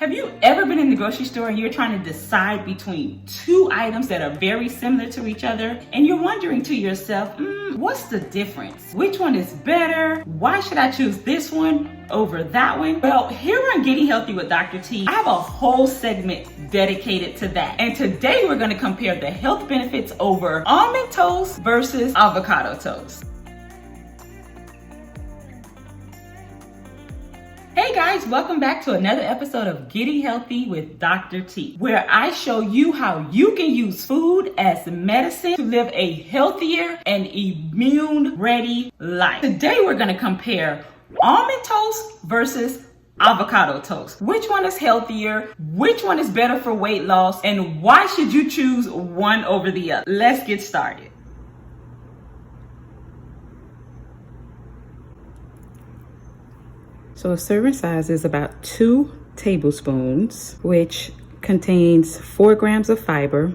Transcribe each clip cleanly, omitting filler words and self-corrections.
Have you ever been in the grocery store and you're trying to decide between two items that are very similar to each other, and you're wondering to yourself, what's the difference? Which one is better? Why should I choose this one over that one? Well, here on Getting Healthy with Dr. T, I have a whole segment dedicated to that. And today we're going to compare the health benefits over almond toast versus avocado toast. Hey guys, welcome back to another episode of Getting Healthy with Dr. T, where I show you how you can use food as medicine to live a healthier and immune-ready life. Today we're going to compare almond toast versus avocado toast. Which one is healthier? Which one is better for weight loss? And why should you choose one over the other? Let's get started. So a serving size is about 2 tablespoons, which contains 4 grams of fiber,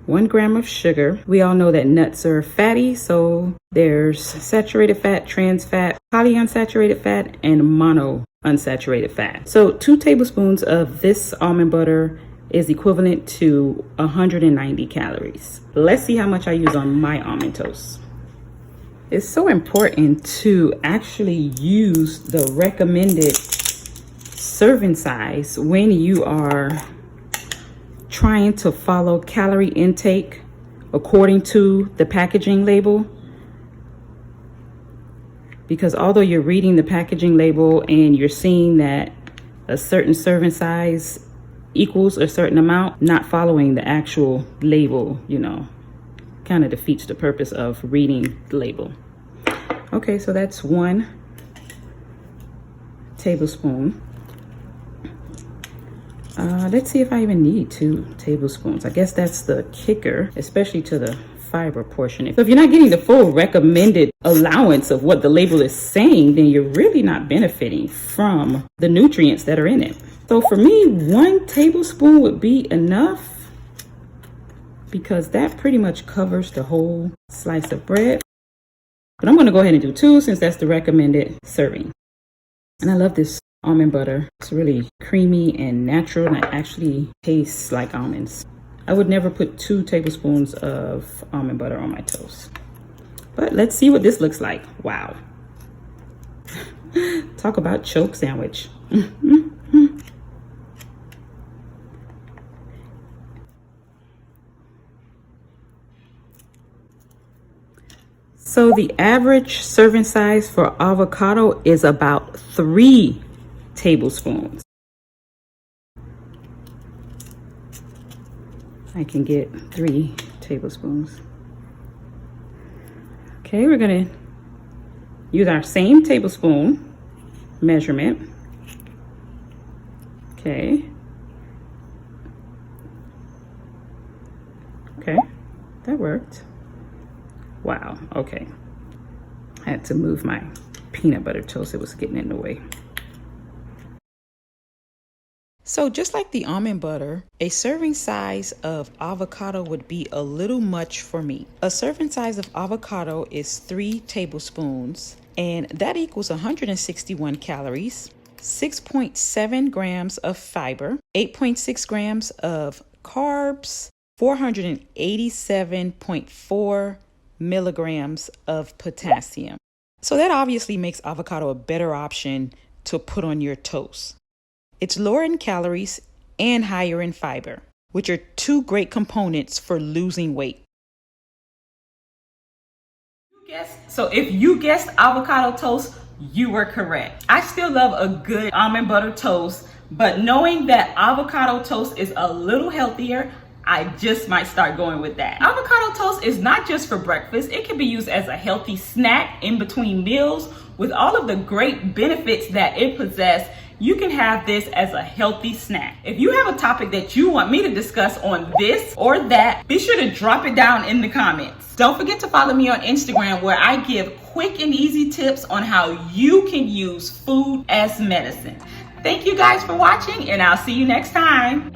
1 gram of sugar. We all know that nuts are fatty, so there's saturated fat, trans fat, polyunsaturated fat, and monounsaturated fat. So 2 tablespoons of this almond butter is equivalent to 190 calories. Let's see how much I use on my almond toast. It's so important to actually use the recommended serving size when you are trying to follow calorie intake according to the packaging label. Because although you're reading the packaging label and you're seeing that a certain serving size equals a certain amount, not following the actual label, kind of defeats the purpose of reading the label. Okay, so that's 1 tablespoon. Let's see if I even need 2 tablespoons. I guess that's the kicker, especially to the fiber portion. So if you're not getting the full recommended allowance of what the label is saying, then you're really not benefiting from the nutrients that are in it. So for me, 1 tablespoon would be enough, because that pretty much covers the whole slice of bread. But I'm going to go ahead and do 2 since that's the recommended serving. And I love this almond butter. It's really creamy and natural, and it actually tastes like almonds. I would never put 2 tablespoons of almond butter on my toast. But let's see what this looks like. Wow. Talk about choke sandwich. So the average serving size for avocado is about 3 tablespoons. I can get 3 tablespoons. Okay, we're gonna use our same tablespoon measurement. Okay, that worked. Wow, okay. I had to move my peanut butter toast. It was getting in the way. So just like the almond butter, a serving size of avocado would be a little much for me. A serving size of avocado is 3 tablespoons, and that equals 161 calories, 6.7 grams of fiber, 8.6 grams of carbs, 487.4 milligrams of potassium. So that obviously makes avocado a better option to put on your toast. It's lower in calories and higher in fiber, which are 2 great components for losing weight. So if you guessed avocado toast, you were correct. I still love a good almond butter toast, but knowing that avocado toast is a little healthier, I just might start going with that. Avocado toast is not just for breakfast. It can be used as a healthy snack in between meals. With all of the great benefits that it possesses, you can have this as a healthy snack. If you have a topic that you want me to discuss on this or that, be sure to drop it down in the comments. Don't forget to follow me on Instagram, where I give quick and easy tips on how you can use food as medicine. Thank you guys for watching, and I'll see you next time.